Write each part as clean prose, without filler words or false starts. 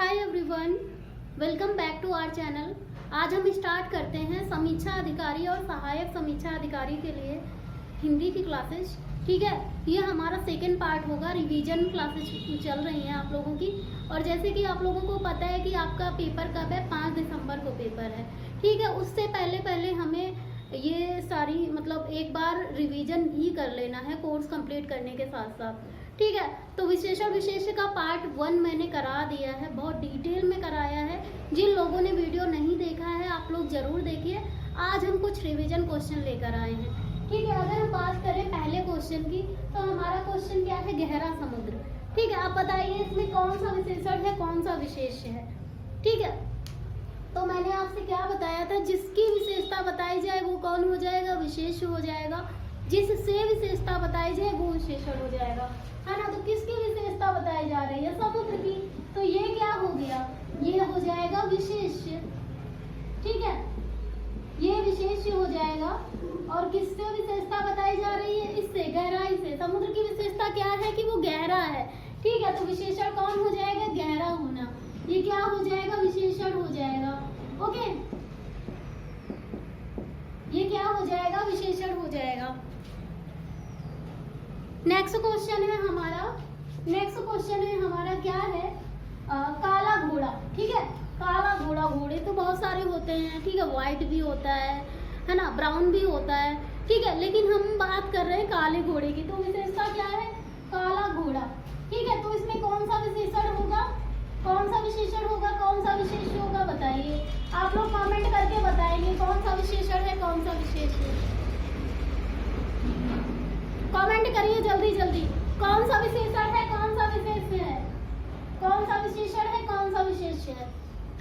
Hi everyone, welcome back to our channel. आज हम start करते हैं समीक्षा अधिकारी और सहायक समीक्षा अधिकारी के लिए हिंदी की क्लासेस। ठीक है, ये हमारा सेकेंड पार्ट होगा। रिवीजन क्लासेस चल रही हैं आप लोगों की, और जैसे कि आप लोगों को पता है कि आपका पेपर कब है, 5 दिसंबर को पेपर है। ठीक है, उससे पहले हमें ये सारी एक बार रिवीजन भी कर लेना है कोर्स कंप्लीट करने के साथ साथ। ठीक है, तो विशेषण विशेष का पार्ट 1 मैंने करा दिया है, बहुत डिटेल में कराया है। जिन लोगों ने वीडियो नहीं देखा है आप लोग जरूर देखिए। आज हम कुछ रिवीजन क्वेश्चन लेकर आए हैं। ठीक है, अगर हम बात करें पहले क्वेश्चन की, तो हमारा क्वेश्चन क्या है, गहरा समुद्र। ठीक है, आप बताइए इसमें कौन सा विशेषण है, कौन सा विशेष है। ठीक है, तो मैंने आपसे क्या बताया था, जिसकी विशेषता बताई जाए वो कौन हो जाएगा, विशेष हो जाएगा। जिससे विशेषता बताई जाए वो विशेषण हो जाएगा, है ना। तो किसकी विशेषता बताई जा रही है, समुद्र की, तो ये क्या हो गया, ये हो जाएगा विशेष। ठीक है, ये विशेष हो जाएगा। और किससे विशेषता बताई जा रही है, इससे, गहराई से। समुद्र की विशेषता क्या है कि वो गहरा है। ठीक है, तो विशेषण कौन हो जाएगा, गहरा होना। ये क्या हो जाएगा, विशेषण हो जाएगा। ओके, ये क्या हो जाएगा, विशेषण हो जाएगा। नेक्स्ट क्वेश्चन है हमारा क्या है, काला घोड़ा। ठीक है, काला घोड़ा, घोड़े तो बहुत सारे होते हैं। ठीक है, व्हाइट भी होता है ना, ब्राउन भी होता है। ठीक है, लेकिन हम बात कर रहे हैं काले घोड़े की, तो विशेषता क्या है, काला घोड़ा। ठीक है, तो इसमें कौन सा विशेषण होगा, कौन सा विशेषण होगा, कौन सा विशेष होगा, बताइए। आप लोग कमेंट करके बताएंगे कौन सा विशेषण है, कौन सा विशेष है। कमेंट करिए जल्दी जल्दी, कौन सा विशेषण है, कौन सा विशेष है, कौन सा विशेषण है, कौन सा विशेष है,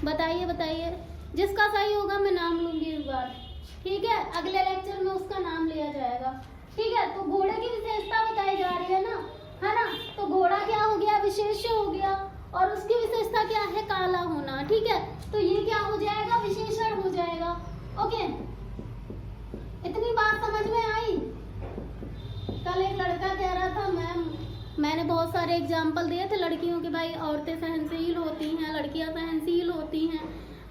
बताइए बताइए। जिसका सही होगा मैं नाम लूंगी इस बार। ठीक है, अगले लेक्चर में उसका नाम लिया जाएगा। ठीक है, तो घोड़े की विशेषता बताई जा रही है ना, है ना। तो घोड़ा क्या हो गया, विशेष हो गया, और उसकी विशेषता क्या है, काला होना। ठीक है, तो ये क्या हो जाएगा, विशेषण हो जाएगा। ओके, इतनी बात समझ में आई। कल एक लड़का कह रहा था, मैंने बहुत सारे एग्जाम्पल दिए थे लड़कियों के, भाई औरतें सहनशील होती हैं, लड़कियां सहनशील होती हैं,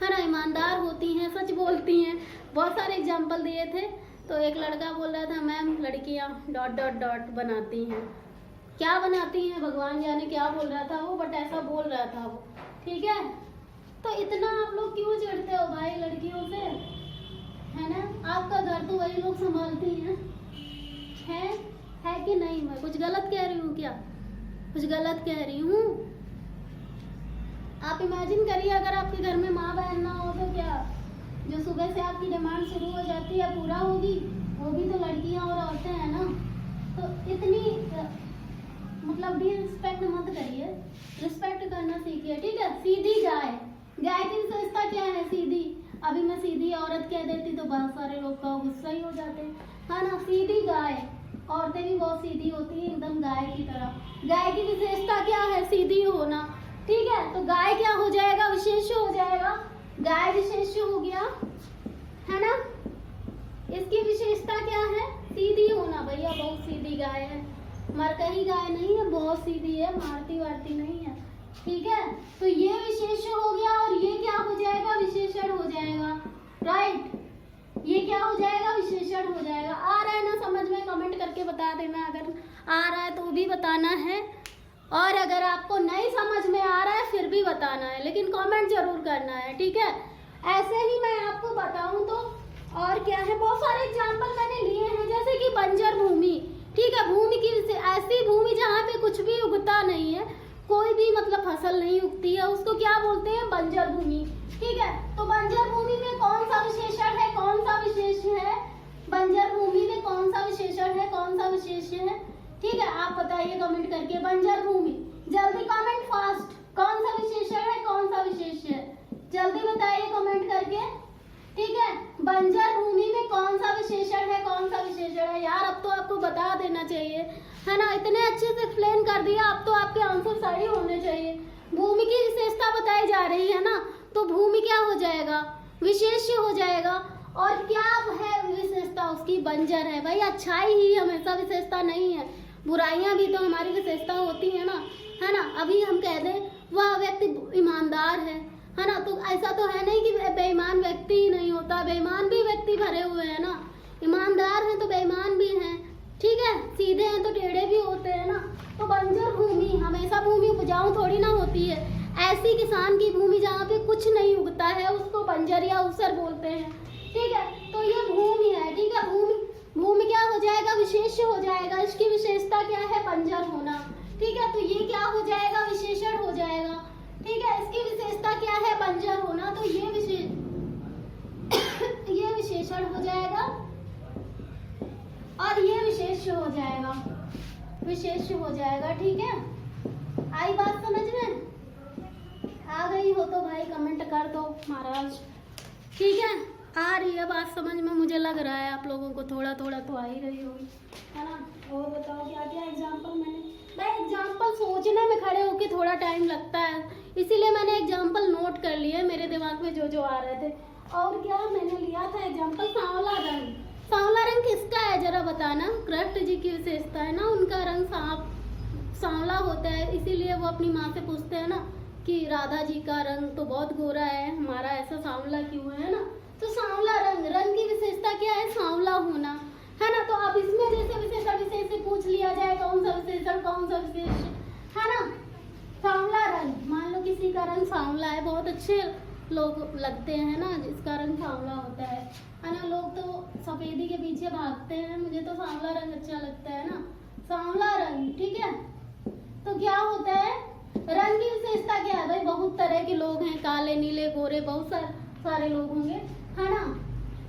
है ना, ईमानदार होती हैं, सच बोलती हैं, बहुत सारे एग्जाम्पल दिए थे। तो एक लड़का बोल रहा था, मैम लड़कियां ... बनाती हैं। क्या बनाती हैं, भगवान जाने क्या बोल रहा था वो, बट ऐसा बोल रहा था वो। ठीक है, तो इतना आप लोग क्यों चिढ़ते हो भाई लड़कियों से, है ना। आपका घर तो वही लोग संभालती हैं, है कि नहीं। मैं कुछ गलत कह रही हूँ क्या, कुछ गलत कह रही हूँ। आप इमेजिन करिए अगर आपके घर में माँ बहन ना हो तो क्या, जो सुबह से आपकी डिमांड शुरू हो जाती है पूरा होगी, वो भी तो लड़कियां और औरतें हैं ना। तो इतनी डिसरिस्पेक्ट मत करिए, रिस्पेक्ट करना सीखिए। ठीक है, सीधी गाय, गाय की विशेषता क्या है, सीधी। अभी मैं सीधी औरत कह देती तो बहुत सारे लोग का गुस्सा ही हो जाते हैं, है ना। सीधी गाय, औरतें भी बहुत सीधी होती है, एकदम गाय की तरह। गाय की विशेषता क्या है, सीधी होना। ठीक है, तो गाय क्या हो जाएगा, विशेष हो जाएगा। गाय विशेष हो गया, है ना। इसकी विशेषता क्या है, सीधी होना। भैया बहुत सीधी गाय है, मरकही गाय नहीं है, बहुत सीधी है, मारती वारती नहीं है। ठीक है, तो ये विशेष हो गया, और ये क्या हो जाएगा, विशेषण हो जाएगा। राइट, ये क्या हो जाएगा, विशेषण हो जाएगा। आ रहा है ना समझ में, कमेंट करके बता देना, अगर आ रहा है तो भी बताना है, और अगर आपको नहीं समझ में आ रहा है फिर भी बताना है, लेकिन कमेंट जरूर करना है। ठीक है, ऐसे ही मैं आपको बताऊं तो और क्या है, बहुत सारे एग्जाम्पल मैंने लिए हैं, जैसे कि बंजर भूमि। ठीक है, भूमि की ऐसी भूमि जहाँ पे कुछ भी उगता नहीं है, कोई भी फसल नहीं उगती है, उसको क्या बोलते हैं, बंजर भूमि। ठीक है, तो बंजर भूमि में कौन सा विशेषण है, कौन सा विशेष है, बंजर भूमि में कौन सा विशेषण है, कौन सा विशेष है। ठीक है, आप बताइए कमेंट करके, बंजर भूमि, जल्दी कमेंट फास्ट, कौन सा विशेषण है, कौन सा विशेष है, जल्दी बताइए कमेंट करके। ठीक है, बंजर भूमि में कौन सा विशेषण है, कौन सा विशेषण है। यार अब तो आपको बता देना चाहिए, है ना, इतने अच्छे से एक्सप्लेन कर दिया, अब तो आपके आंसर सही होने चाहिए। भूमि की विशेषता बताई जा रही है ना, तो भूमि क्या हो जाएगा, विशेष हो जाएगा। और क्या है विशेषता उसकी, बंजर है। भाई अच्छाई ही हमेशा विशेषता नहीं है, बुराइयां भी तो हमारी विशेषता होती है ना, है ना। अभी हम कह दें वह व्यक्ति ईमानदार है ना। तो ऐसा तो है नहीं कि बेईमान व्यक्ति ही नहीं होता, बेईमान भी व्यक्ति भरे हुए हैं ना। ईमानदार हैं तो बेईमान भी हैं, ठीक है। सीधे हैं तो टेढ़े भी होते हैं ना। तो बंजर भूमि, हमेशा भूमि उपजाऊ थोड़ी ना होती है। ऐसी किसान की भूमि जहाँ पे कुछ नहीं उगता है उसको बंजर या ऊसर बोलते हैं, ठीक है। तो ये भूमि है, ठीक है। भूमि क्या हो जाएगा, विशेष हो जाएगा। इसकी विशेषता क्या है, बंजर होना, ठीक है। तो ये क्या हो जाएगा, विशेषण हो जाएगा, ठीक है। इसकी विशेषता क्या है, बंजर होना। तो ये विशेषण हो जाएगा और ये विशेष हो जाएगा, विशेष हो जाएगा, ठीक है। आई बात समझ में? आ गई हो तो भाई कमेंट कर दो महाराज, ठीक है। आ रही है बात समझ में, मुझे लग रहा है आप लोगों को थोड़ा थोड़ा तो आ ही रही होगी, है ना। और बताओ क्या क्या एग्जाम्पल भाई एग्जाम्पल सोचने में खड़े होके थोड़ा टाइम लगता है, इसीलिए मैंने एग्जाम्पल नोट कर लिए मेरे दिमाग में जो जो आ रहे थे। और क्या मैंने लिया था एग्जाम्पल, सांवला रंग। सांवला रंग किसका है जरा बताना। कृष्ण जी की विशेषता है ना, उनका रंग सांवला होता है, इसीलिए वो अपनी माँ से पूछते हैं ना कि राधा जी का रंग तो बहुत गोरा है, हमारा ऐसा सांवला क्यों है ना। तो सांवला रंग की विशेषता क्या है, सांवला होना, है ना। तो अब इसमें जैसे विशेषण विशेष से पूछ लिया जाए कौन सा विशेषण कौन सा विशेष, है ना। सांवला रंग, मान लो किसी का रंग सांवला है, बहुत अच्छे लोग लगते हैं ना जिसका रंग सांवला होता है ना। लोग तो सफेदी के पीछे भागते हैं, मुझे तो सांवला रंग अच्छा लगता है ना, सांवला रंग, ठीक है। तो क्या होता है, रंग की विशेषता क्या है भाई, बहुत तरह के लोग हैं, काले नीले गोरे, बहुत सारे लोग होंगे, है ना।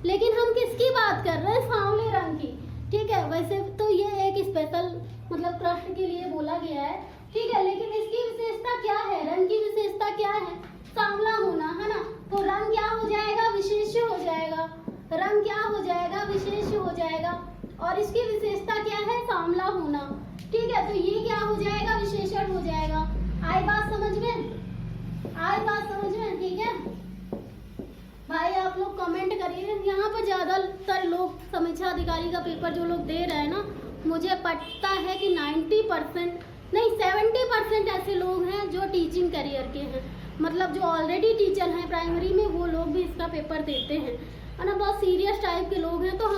लेकिन हम किसकी बात कर रहे हैं, सांवले रंग की, ठीक है। वैसे तो ये एक स्पेशल मतलब कृष्ण के लिए बोला गया है, ठीक है। लेकिन इसकी विशेषता क्या है, रंग की विशेषता क्या है, सांवला होना, है ना। तो रंग क्या हो जाएगा, विशेष हो जाएगा, रंग क्या हो जाएगा, विशेष हो जाएगा। और इसकी विशेषता क्या है, सांवला होना, ठीक है। तो ये क्या हो जाएगा, विशेषण हो जाएगा। आई बात समझ में, आई बात समझ में, ठीक है भाई। आप लोग कमेंट करिए, यहाँ पर ज्यादातर लोग समीक्षा अधिकारी का पेपर जो लोग दे रहे हैं ना, मुझे पता है कि 90% नहीं 70% ऐसे लोग हैं जो टीचिंग करियर के हैं, मतलब जो ऑलरेडी टीचर हैं प्राइमरी में, वो लोग भी इसका पेपर देते हैं, है ना। बहुत सीरियस टाइप के लोग हैं। तो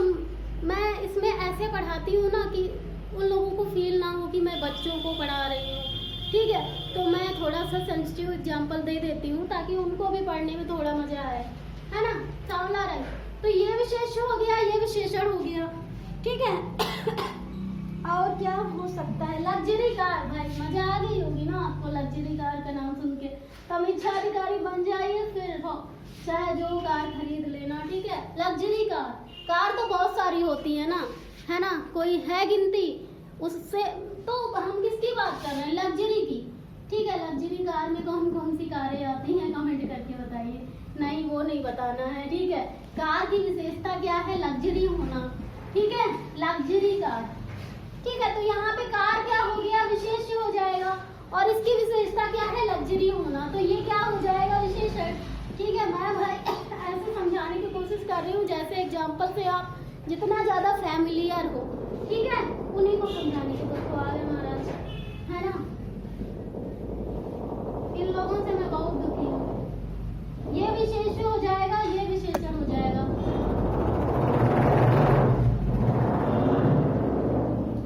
मैं इसमें ऐसे पढ़ाती हूँ ना कि उन लोगों को फील ना हो कि मैं बच्चों को पढ़ा रही हूँ, ठीक है। तो मैं थोड़ा सा सेंसिटिव एग्जाम्पल दे देती हूँ ताकि उनको भी पढ़ने में थोड़ा मजा आए, है ना। सांवला रंग, तो ये विशेष हो गया, ये विशेषण हो गया, ठीक है। और क्या हो सकता है, लग्जरी कार, भाई मजा आ गई होगी ना आपको लग्जरी कार का नाम सुन के। समीक्षा अधिकारी बन जाइए, फिर चाहे जो कार खरीद लेना, ठीक है। लग्जरी कार तो बहुत सारी होती है ना, है ना, कोई है गिनती उससे। तो हम किसकी बात कर रहे हैं, लग्जरी की, ठीक है। लग्जरी कार में कौन कौन सी कारें आती हैं, कमेंट करके बताइए। नहीं वो नहीं बताना है, ठीक है। कार की विशेषता क्या है, लग्जरी होना, ठीक है, लग्जरी कार, ठीक है। तो यहाँ पे कार क्या हो गया, विशेष हो जाएगा। और इसकी विशेषता क्या है, लग्जरी होना, तो ये क्या हो जाएगा, विशेषण, ठीक है। मैं भाई ऐसे समझाने की कोशिश कर रही हूँ जैसे एग्जाम्पल से आप जितना ज्यादा फैमिलियर हो, ठीक है, उन्हीं को समझाने की कोशिश। आ गए महाराज, है ना। इन लोगों से मैं बहुत दुखी हूँ। ये विशेष हो जाएगा, ये विशेषण हो जाएगा,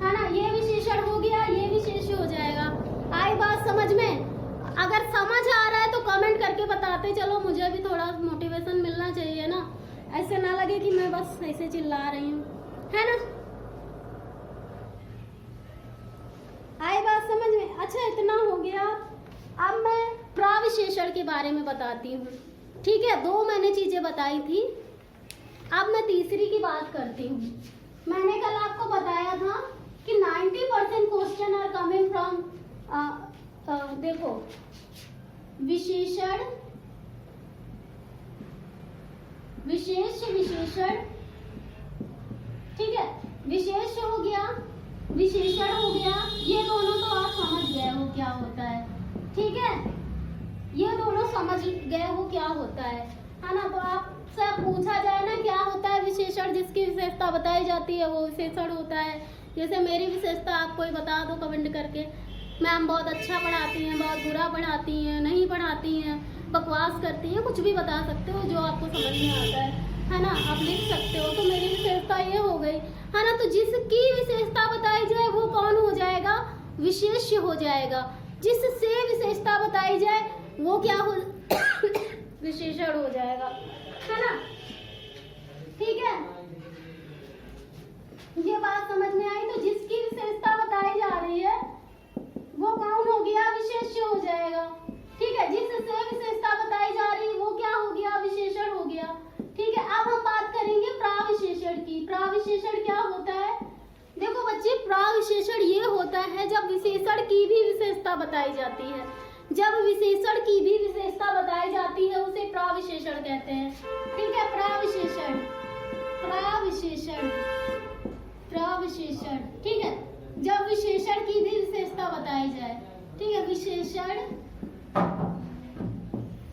है ना। ये विशेषण हो गया, ये विशेष हो जाएगा। आई बात समझ में? अगर समझ आ रहा है तो कमेंट करके बताते चलो, मुझे भी थोड़ा मोटिवेशन मिलना चाहिए ना, ऐसे ना लगे कि मैं बस ऐसे चिल्ला रही हूँ, है ना। आई बात समझ में? अच्छा इतना हो गया। अब मैं प्रविशेषण के बारे में बताती हूँ, ठीक है। दो मैंने चीजें बताई थी, अब मैं तीसरी की बात करती हूँ। मैंने कल आपको बताया था कि 90% क्वेश्चन आर कमिंग फ्रॉम देखो विशेषण, विशेष विशेषण, ठीक है। विशेष हो गया, विशेषण हो गया, ये दोनों तो आप समझ गए हो क्या होता है, ठीक है। ये दोनों समझ गए हो क्या होता है ना। तो आपसे पूछा जाए ना क्या होता है विशेषण, जिसकी विशेषता बताई जाती है वो विशेषण होता है। जैसे मेरी विशेषता आप कोई बता दो कमेंट करके, मैम बहुत अच्छा पढ़ाती हैं, बहुत बुरा पढ़ाती हैं, नहीं पढ़ाती हैं, बकवास करती हैं, कुछ भी बता सकते हो जो आपको समझ में आता है ना, आप लिख सकते हो। तो मेरी विशेषता ये हो गई है ना। तो जिसकी विशेषता बताई जाए वो कौन हो जाएगा? विशेष्य हो जाएगा। जिससे विशेषता बताई जाए वो क्या हो विशेषण हो जाएगा, है ना। ठीक है, ये बात समझ में आई। तो जिसकी विशेषता बताई जा रही है वो कौन हो गया? विशेष्य हो जाएगा। ठीक है, जिससे विशेषता बताई जा रही है वो क्या हो गया? विशेषण हो गया। ठीक है, अब हम बात करेंगे प्राविशेषण की। प्राविशेषण क्या होता है? देखो बच्चे, प्राविशेषण ये होता है जब विशेषण की भी विशेषता बताई जाती है। जब विशेषण की भी विशेषता बताई जाती है उसे प्राविशेषण कहते हैं। ठीक है, प्राविशेषण, प्राविशेषण, प्राविशेषण। ठीक है, जब विशेषण की भी विशेषता बताई जाए। ठीक है, विशेषण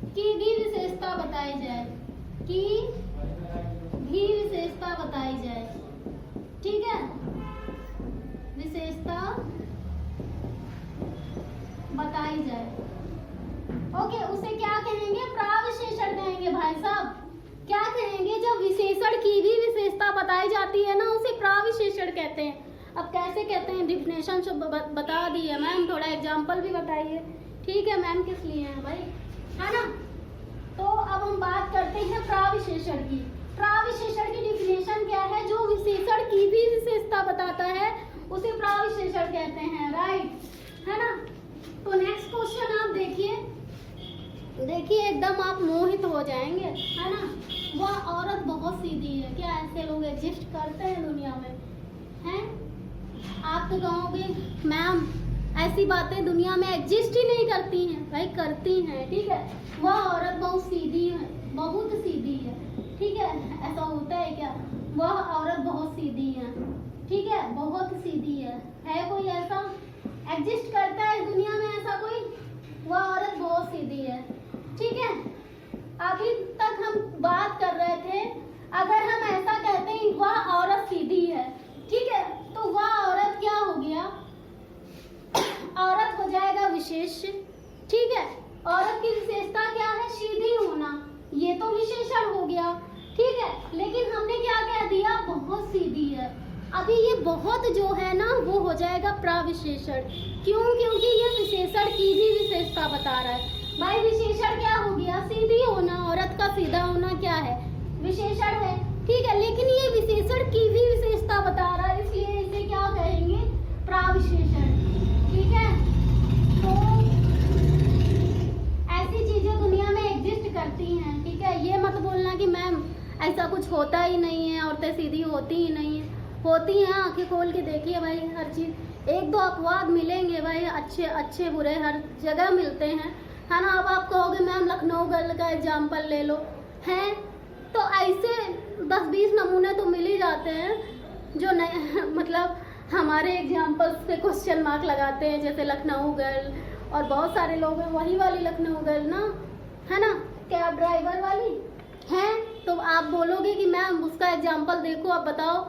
की भी विशेषता बताई जाए, की भी विशेषता बताई जाए। ठीक है, विशेषता बताई जाए, ओके, उसे क्या कहेंगे? प्राविशेषण कहेंगे भाई साहब। क्या कहेंगे? जब विशेषण की भी विशेषता बताई जाती है ना उसे प्राविशेषण कहते हैं। अब कैसे कहते हैं? डिफिनेशन सब बता दी है मैम, थोड़ा एग्जाम्पल भी बताइए। ठीक है मैम, किस लिए है भाई, है ना। तो अब हम बात करते हैं प्राविशेषण की। प्राविशेषण की डिफिनेशन क्या है? जो विशेषण की भी विशेषता बताता है उसे प्राविशेषण कहते हैं, राइट, है ना। तो नेक्स्ट क्वेश्चन आप देखिए, देखिए एकदम आप मोहित हो जाएंगे, है ना। वह औरत बहुत सीधी है। क्या ऐसे लोग एग्जिस्ट करते हैं दुनिया में? हैं? आप तो कहोगे मैम ऐसी बातें दुनिया में एग्जिस्ट ही नहीं करती हैं। भाई करती हैं, ठीक है। वह औरत बहुत सीधी है, बहुत सीधी है। ठीक है, ऐसा होता है क्या? वह औरत बहुत सीधी है, ठीक है, बहुत सीधी है कोई ऐसा एग्जिस्ट करता है दुनिया में? ऐसा कोई? वह औरत बहुत सीधी है। ठीक है, अभी तक हम बात कर रहे थे, अगर हम ऐसा कहते हैं वह औरत सीधी है, ठीक है, तो वह औरत क्या हो गया? औरत हो जाएगा विशेष। ठीक है, औरत की विशेषता क्या है? सीधी होना, ये तो विशेषण हो गया। ठीक है, लेकिन हमने क्या कह दिया? बहुत सीधी है। अभी ये बहुत जो है ना वो हो जाएगा प्राविशेषण। क्यों? क्योंकि ये विशेषण की भी विशेषता बता रहा है। भाई विशेषण क्या हो गया? सीधी होना, औरत का सीधा होना क्या है? विशेषण है। ठीक है, लेकिन ये विशेषण की भी विशेषता बता रहा है, इसलिए इसे क्या कहेंगे? प्राविशेषण। ठीक है, तो ऐसी चीजें दुनिया में एग्जिस्ट करती हैं। ठीक है, ये मत बोलना कि मैम ऐसा कुछ होता ही नहीं है, औरतें सीधी होती ही नहीं है। होती हैं, आंखें खोल के देखिए भाई, हर चीज। एक दो अपवाद मिलेंगे भाई, अच्छे अच्छे बुरे हर जगह मिलते हैं, है ना। अब आप कहोगे मैम लखनऊ गर्ल का एग्जाम्पल ले लो, हैं तो ऐसे 10-20 नमूने तो मिल ही जाते हैं जो नहीं मतलब हमारे एग्जाम्पल्स पे क्वेश्चन मार्क लगाते हैं, जैसे लखनऊ गर्ल, और बहुत सारे लोग हैं वही वाली लखनऊ गर्ल ना, है ना, कैब ड्राइवर वाली हैं। तो आप बोलोगे कि मैम उसका एग्जाम्पल देखो, आप बताओ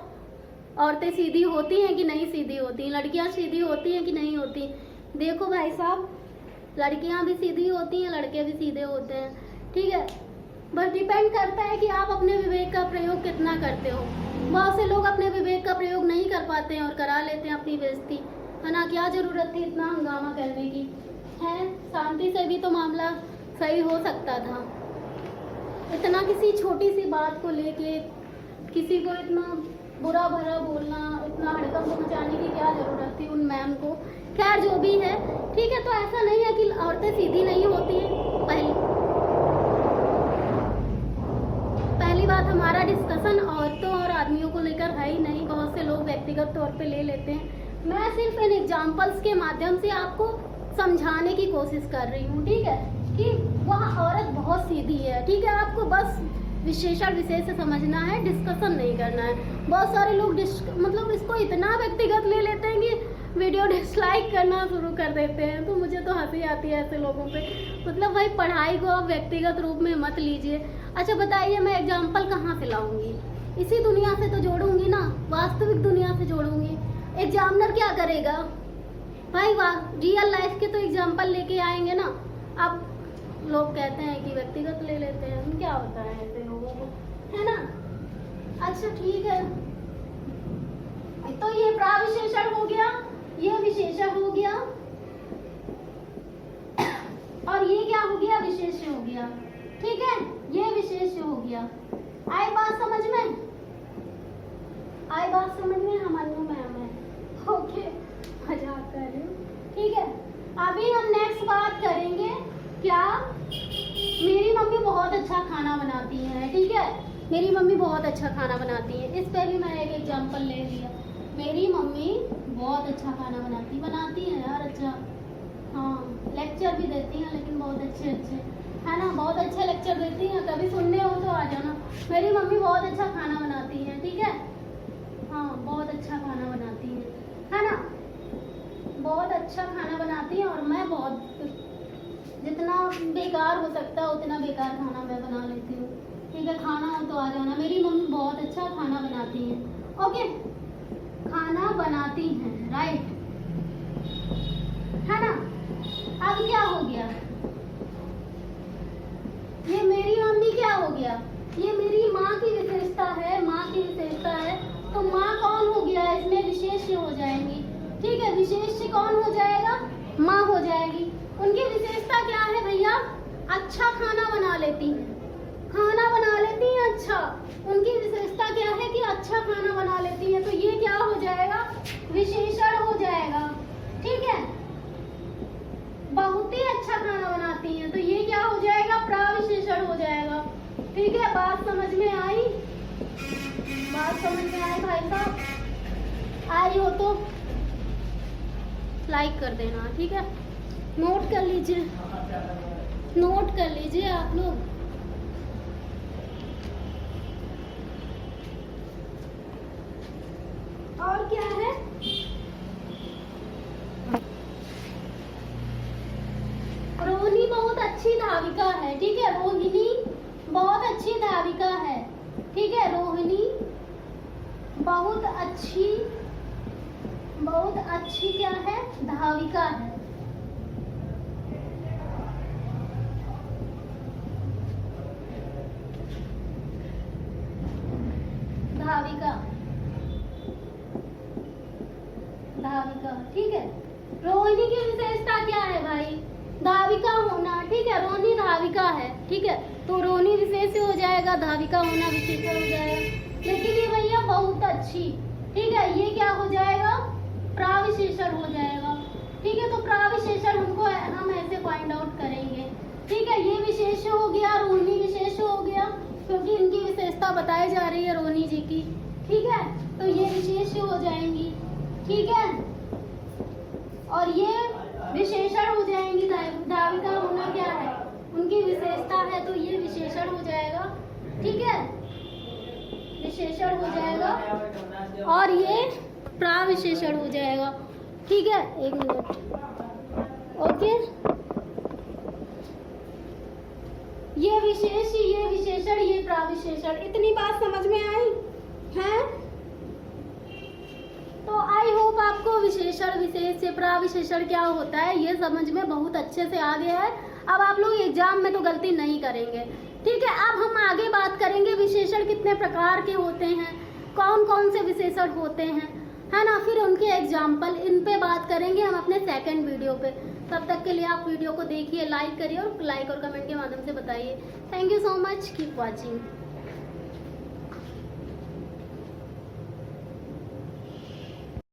औरतें सीधी होती हैं कि नहीं सीधी होती, लड़कियां सीधी होती हैं कि नहीं होती। देखो भाई साहब, लड़कियां भी सीधी होती हैं, लड़के भी सीधे होते हैं। ठीक है, बस डिपेंड करता है कि आप अपने विवेक का प्रयोग कितना करते हो। बहुत से लोग अपने विवेक का प्रयोग नहीं कर पाते हैं और करा लेते हैं अपनी बेइज्जती, है ना। क्या जरूरत थी इतना हंगामा करने की? है, शांति से भी तो मामला सही हो सकता था। इतना किसी छोटी सी बात को लेके किसी को इतना बुरा भरा बोलना, इतना हड़कंप मचाने की क्या जरूरत थी उन मैम को? खैर जो भी है, ठीक है। तो ऐसा नहीं है कि औरतें सीधी नहीं होती हैं। पहली बात, हमारा डिस्कशन औरतों और आदमियों को लेकर है ही नहीं, बहुत से लोग व्यक्तिगत तौर पे ले लेते हैं। मैं सिर्फ इन एग्जाम्पल्स के माध्यम से आपको समझाने की कोशिश कर रही हूँ, ठीक है, कि वह औरत बहुत सीधी है। ठीक है, आपको बस विशेषण विशेष से समझना है, डिस्कशन नहीं करना है। बहुत सारे लोग मतलब इसको इतना व्यक्तिगत ले लेते हैं कि वीडियो डिसलाइक करना शुरू कर देते हैं। तो मुझे तो हंसी आती है ऐसे लोगों पे। मतलब भाई पढ़ाई को आप व्यक्तिगत रूप में मत लीजिए। अच्छा बताइए, मैं एग्जाम्पल कहाँ से लाऊंगी? इसी दुनिया से तो जोड़ूंगी ना, वास्तविक दुनिया से जोड़ूंगी। एग्जामिनर क्या करेगा? भाई वाह, रियल लाइफ के तो एग्जाम्पल लेके आएंगे ना। अब लोग कहते हैं कि व्यक्तिगत ले लेते हैं, हम क्या बताएं ऐसे लोगों को, है ना। अच्छा ठीक है, तो ये प्राविशेषण हो गया, ये विशेषण हो गया, और ये क्या हो गया, विशेष हो गया। ठीक है, ये विशेष हो गया। आई बात समझ में, आई बात समझ में, हमारे मैम है। ओके, मजाक कर रही हूँ। ठीक है, अभी हम नेक्स्ट बात करेंगे क्या, मेरी मम्मी बहुत अच्छा खाना बनाती है। ठीक है, मेरी मम्मी बहुत अच्छा खाना बनाती है। इस पे भी मैंने एक एग्जांपल ले लिया। मेरी मम्मी बहुत अच्छा खाना बनाती है यार, अच्छा। हाँ, लेक्चर भी देती हैं, लेकिन बहुत अच्छे अच्छे, है ना, बहुत अच्छे लेक्चर देती हैं। कभी सुनने हो तो आ जाना। मेरी मम्मी बहुत अच्छा खाना बनाती है। ठीक है, हाँ, बहुत अच्छा खाना बनाती है ना, बहुत अच्छा खाना बनाती है। और मैं बहुत, जितना बेकार हो सकता है उतना बेकार खाना मैं बना लेती हूँ। ठीक है, खाना हो तो आ जाना। मेरी मम्मी बहुत अच्छा खाना बनाती है। ओके, खाना बनाती हैं, राइट, है ना। अब क्या हो गया, ये मेरी मम्मी क्या हो गया, ये मेरी माँ की विशेषता है, माँ की विशेषता है। तो माँ कौन हो गया, इसमें विशेष हो जाएंगी। ठीक है, विशेष कौन हो जाएगा, माँ हो जाएगी। उनकी विशेषता क्या है भैया, अच्छा खाना बना लेती हैं, खाना बना लेती हैं अच्छा। उनकी विशेषता क्या है कि अच्छा खाना बना लेती हैं। तो ये क्या हो जाएगा, विशेषण हो जाएगा। ठीक है, बहुत ही अच्छा खाना बनाती हैं, तो ये क्या हो जाएगा, प्राविशेषण हो जाएगा। ठीक है, बात समझ में आई, बात समझ में आई भाई साहब, आई हो तो लाइक कर देना। ठीक है, नोट कर लीजिए, नोट कर लीजिए आप लोग। और क्या है, रोहिणी बहुत अच्छी धाविका है। ठीक है, रोहिणी बहुत अच्छी धाविका है। ठीक है, रोहिणी बहुत अच्छी क्या है, धाविका है। धाविका, धाविका। ठीक है, रोहिणी की विशेषता क्या है भाई, धाविका होना। ठीक है, रोहिणी धाविका है। ठीक है, तो रोहिणी विशेष हो जाएगा, धाविका होना विशेषण हो जाएगा। लेकिन ये भैया बहुत अच्छी, ठीक है, ये क्या हो जाएगा, प्राविशेषण हो जाएगा। ठीक है, तो प्राविशेषण हमको हम ऐसे फाइंड आउट करेंगे। ठीक है, ये विशेष हो गया, रोहिणी विशेष हो गया, क्योंकि इनकी विशेषता बताई जा रही है रोहिणी जी की। ठीक है, तो ये विशेष हो जाएंगी। ठीक है, और ये विशेषण हो जाएंगी। धाविका होना क्या है, उनकी विशेषता है, तो ये विशेषण हो जाएगा। ठीक है, विशेषण हो जाएगा, और ये प्राविशेषण हो जाएगा। ठीक है, एक मिनट, ओके। ये विशेष, ये विशेषण, ये प्राविशेषण, इतनी बात समझ में आई है। तो आई होप आपको विशेषण, विशेष से प्राविशेषण क्या होता है ये समझ में बहुत अच्छे से आ गया है। अब आप लोग एग्जाम में तो गलती नहीं करेंगे। ठीक है, अब हम आगे बात करेंगे विशेषण कितने प्रकार के होते हैं, कौन कौन से विशेषण होते हैं, है ना। फिर उनके एग्जाम्पल, इन पे बात करेंगे हम अपने सेकंड वीडियो पे। तब तक के लिए आप वीडियो को देखिए, लाइक करिए और लाइक और कमेंट के माध्यम से बताइए। Thank you so much, keep watching.